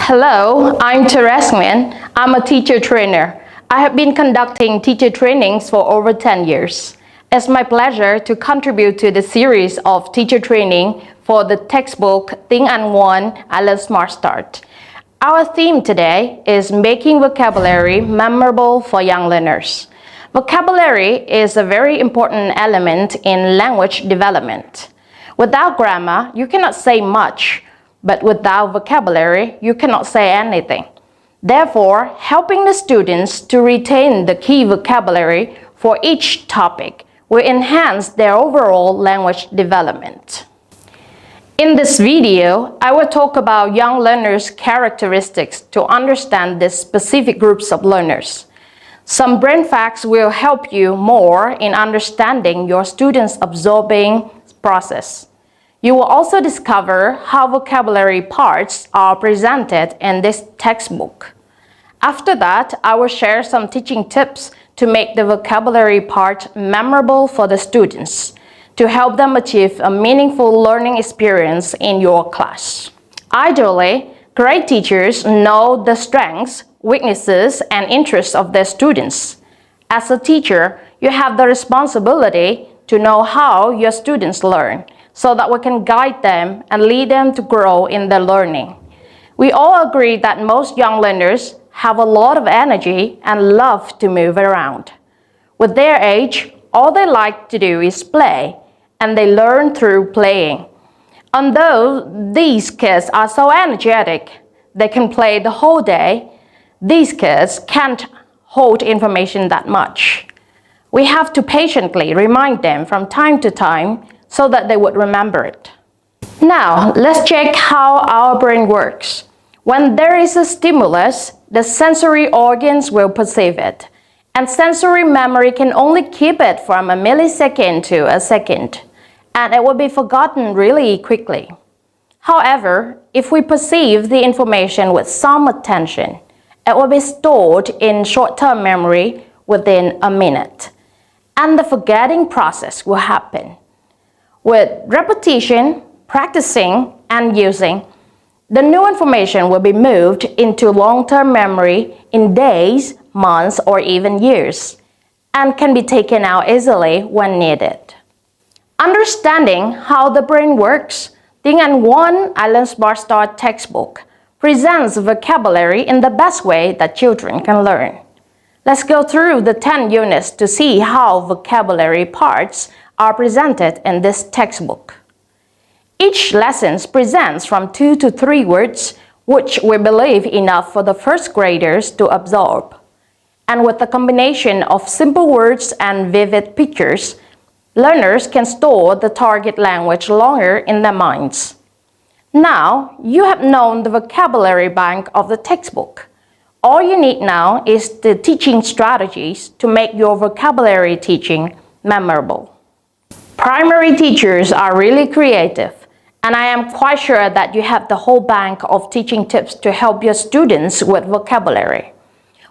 Hello, I'm Teresman. I'm a teacher trainer. I have been conducting teacher trainings for over 10 years. It's my pleasure to contribute to the series of teacher training for the textbook Tiếng Anh 1 I Learn Smart Start. Our theme today is making vocabulary memorable for young learners. Vocabulary is a very important element in language development. Without grammar, you cannot say much, but without vocabulary, you cannot say anything. Therefore, helping the students to retain the key vocabulary for each topic will enhance their overall language development. In this video, I will talk about young learners' characteristics to understand the specific groups of learners. Some brain facts will help you more in understanding your students' absorbing process. You will also discover how vocabulary parts are presented in this textbook. After that, I will share some teaching tips to make the vocabulary part memorable for the students, to help them achieve a meaningful learning experience in your class. Ideally, great teachers know the strengths, weaknesses, and interests of their students. As a teacher, you have the responsibility to know how your students learn, so that we can guide them and lead them to grow in their learning. We all agree that most young learners have a lot of energy and love to move around. With their age, all they like to do is play, and they learn through playing. Although these kids are so energetic, they can play the whole day, these kids can't hold information that much. We have to patiently remind them from time to time so that they would remember it. Now, let's check how our brain works. When there is a stimulus, the sensory organs will perceive it, and sensory memory can only keep it from a millisecond to a second, and it will be forgotten really quickly. However, if we perceive the information with some attention, it will be stored in short-term memory within a minute, and the forgetting process will happen. With repetition, practicing, and using, the new information will be moved into long-term memory in days, months, or even years, and can be taken out easily when needed. Understanding how the brain works, Tiếng Anh 1 I Learn Smart Start textbook presents vocabulary in the best way that children can learn. Let's go through the 10 units to see how vocabulary parts are presented in this textbook. Each lesson presents from 2 to 3 words, which we believe enough for the first graders to absorb. And with the combination of simple words and vivid pictures, learners can store the target language longer in their minds. Now, you have known the vocabulary bank of the textbook. All you need now is the teaching strategies to make your vocabulary teaching memorable. Primary teachers are really creative, and I am quite sure that you have the whole bank of teaching tips to help your students with vocabulary.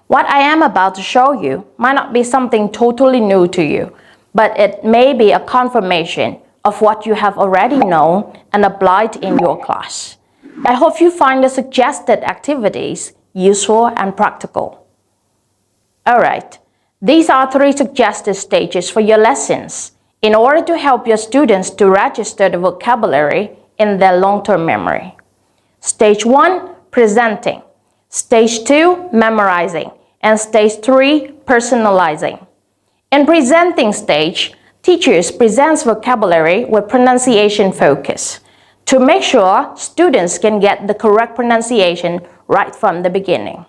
What I am about to show you might not be something totally new to you, but it may be a confirmation of what you have already known and applied in your class. I hope you find the suggested activities useful and practical. Alright, these are 3 suggested stages for your lessons in order to help your students to register the vocabulary in their long-term memory. Stage 1, presenting. Stage 2, memorizing. And stage 3, personalizing. In presenting stage, teachers present vocabulary with pronunciation focus to make sure students can get the correct pronunciation right from the beginning.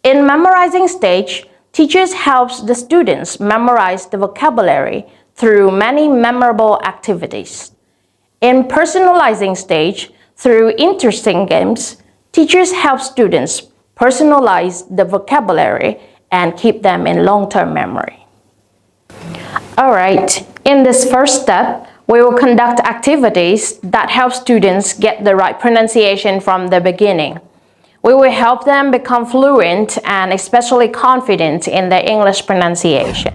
In memorizing stage, teachers help the students memorize the vocabulary through many memorable activities. In personalizing stage, through interesting games, teachers help students personalize the vocabulary and keep them in long-term memory. Alright, in this first step, we will conduct activities that help students get the right pronunciation from the beginning. We will help them become fluent and especially confident in their English pronunciation.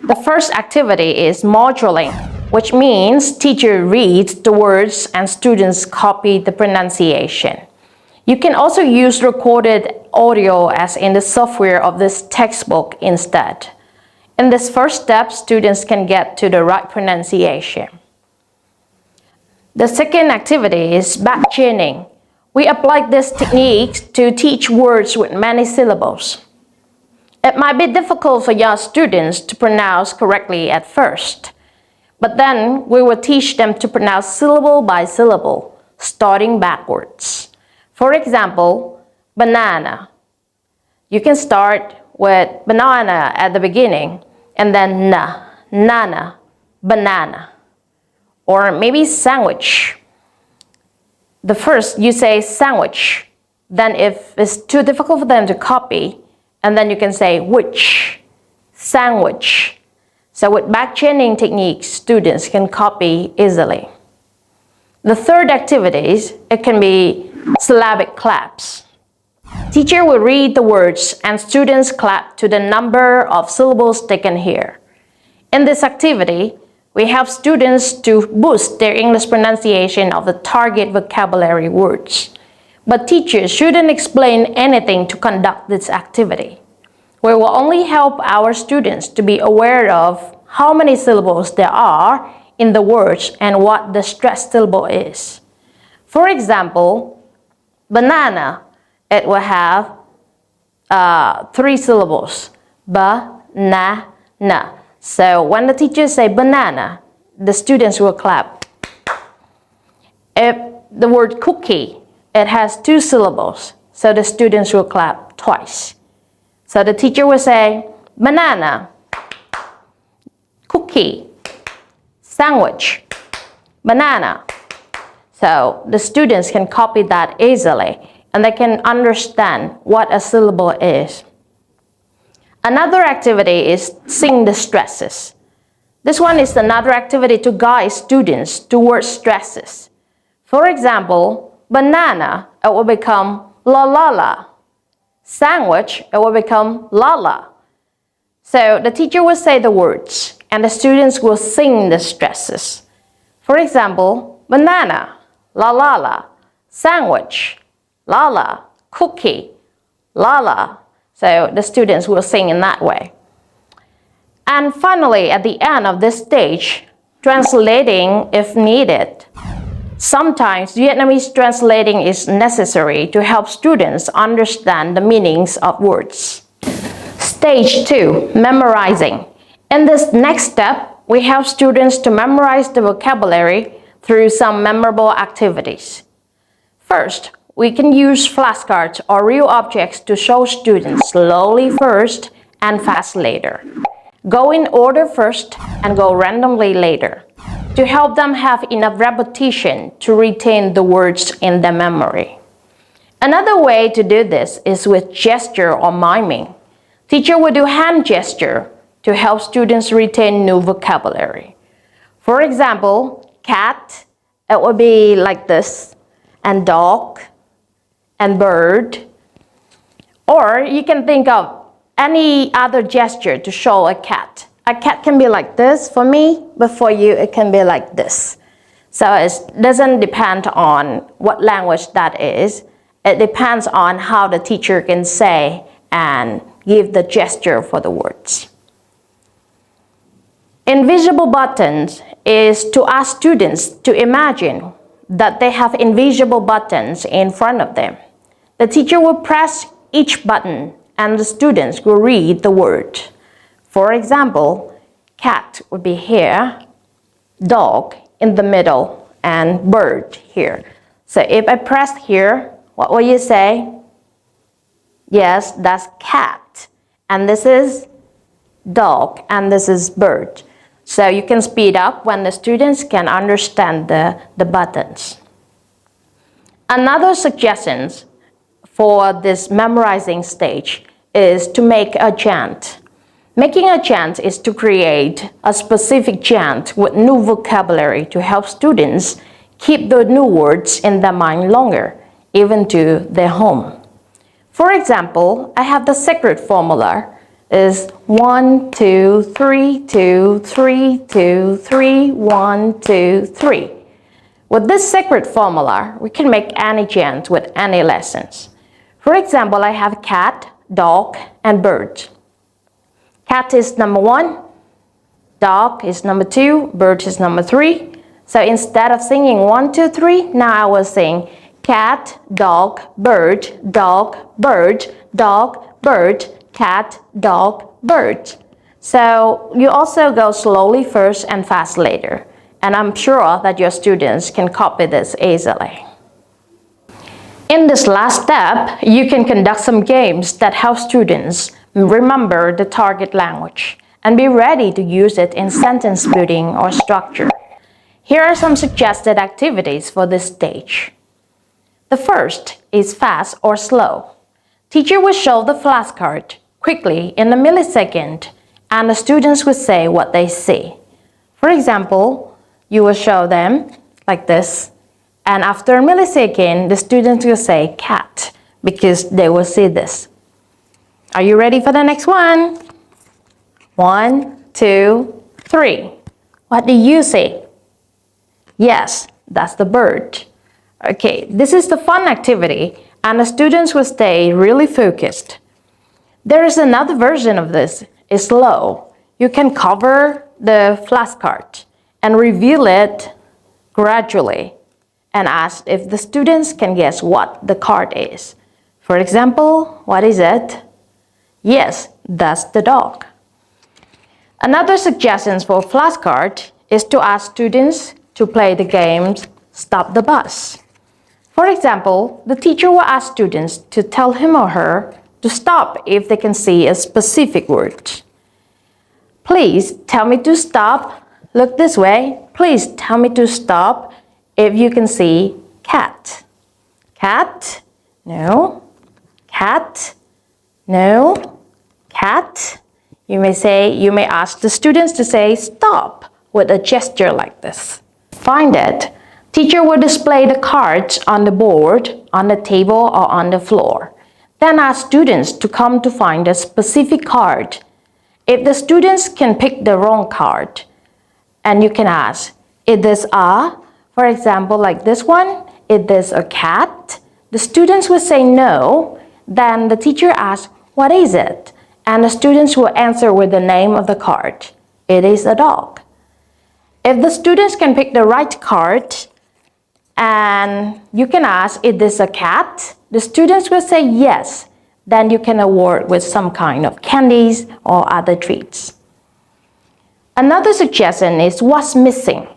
The first activity is moduling, which means teacher reads the words and students copy the pronunciation. You can also use recorded audio as in the software of this textbook instead. In this first step, students can get to the right pronunciation. The second activity is back chaining. We apply this technique to teach words with many syllables. It might be difficult for young students to pronounce correctly at first, but then we will teach them to pronounce syllable by syllable, starting backwards. For example, banana. You can start with banana at the beginning, and then nana, banana. Or maybe sandwich. The first you say sandwich, then if it's too difficult for them to copy, and then you can say which, sandwich. So with back chaining techniques, students can copy easily. The third activities, it can be syllabic claps. Teacher will read the words and students clap to the number of syllables they can hear. In this activity, we help students to boost their English pronunciation of the target vocabulary words. But teachers shouldn't explain anything to conduct this activity. We will only help our students to be aware of how many syllables there are in the words and what the stressed syllable is. For example, banana, it will have 3 syllables, ba-na-na. So when the teachers say banana, the students will clap. If the word cookie, it has 2 syllables, so the students will clap twice. So the teacher will say banana, cookie, sandwich, banana. So the students can copy that easily and they can understand what a syllable is. Another activity is sing the stresses. This one is another activity to guide students towards stresses. For example, banana, it will become la la la. Sandwich, it will become la la. So the teacher will say the words and the students will sing the stresses. For example, banana, la la la. Sandwich, la la. Cookie, la la. So the students will sing in that way. And finally, at the end of this stage, translating if needed. Sometimes Vietnamese translating is necessary to help students understand the meanings of words. Stage 2, memorizing. In this next step, we help students to memorize the vocabulary through some memorable activities. First, we can use flashcards or real objects to show students slowly first and fast later. Go in order first and go randomly later, to help them have enough repetition to retain the words in their memory. Another way to do this is with gesture or miming. Teacher will do hand gesture to help students retain new vocabulary. For example, cat, it will be like this, and dog, and bird. Or you can think of any other gesture to show a cat. A cat can be like this for me, but for you it can be like this. So it doesn't depend on what language that is. It depends on how the teacher can say and give the gesture for the words. Invisible buttons is to ask students to imagine that they have invisible buttons in front of them. The teacher will press each button and the students will read the word. For example, cat would be here, dog in the middle, and bird here. So if I press here, what will you say? Yes, that's cat. And this is dog, and this is bird. So you can speed up when the students can understand the buttons. Another suggestion for this memorizing stage is to make a chant. Making a chant is to create a specific chant with new vocabulary to help students keep the new words in their mind longer, even to their home. For example, I have the secret formula is 1, 2, 3, 2, 3, 2, 3, 1, 2, 3. With this secret formula, we can make any chant with any lessons. For example, I have cat, dog, and bird. Cat is number 1, dog is number 2, bird is number 3. So instead of singing 1, 2, 3, now I will sing cat, dog, bird, bird, dog, bird, cat, dog, bird. So you also go slowly first and fast later. And I'm sure that your students can copy this easily. In this last step, you can conduct some games that help students remember the target language and be ready to use it in sentence building or structure. Here are some suggested activities for this stage. The first is fast or slow. Teacher will show the flashcard quickly in a millisecond, and the students will say what they see. For example, you will show them like this, and after a millisecond, the students will say cat because they will see this. Are you ready for the next one? 1, 2, 3. What do you see? Yes, that's the bird. Okay, this is the fun activity, and the students will stay really focused. There is another version of this. It's slow. You can cover the flashcard and reveal it gradually and ask if the students can guess what the card is. For example, what is it? Yes, that's the dog. Another suggestion for flashcard is to ask students to play the games Stop the Bus. For example, the teacher will ask students to tell him or her to stop if they can see a specific word. Please tell me to stop. Look this way. Please tell me to stop if you can see cat. Cat? No. Cat? No. Cat? You may ask the students to say stop with a gesture like this. Find it. Teacher will display the cards on the board, on the table, or on the floor. Then ask students to come to find a specific card. If the students can pick the wrong card, and you can ask, is this for example, like this one, is this a cat? The students will say no. Then the teacher asks, what is it? And the students will answer with the name of the card. It is a dog. If the students can pick the right card, and you can ask, is this a cat? The students will say yes. Then you can award with some kind of candies or other treats. Another suggestion is what's missing.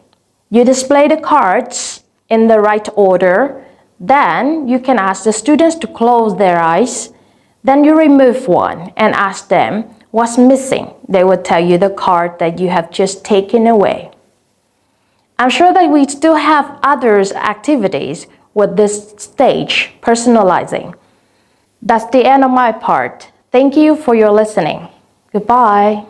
You display the cards in the right order. Then you can ask the students to close their eyes. Then you remove one and ask them what's missing. They will tell you the card that you have just taken away. I'm sure that we still have other activities with this stage, personalizing. That's the end of my part. Thank you for your listening. Goodbye.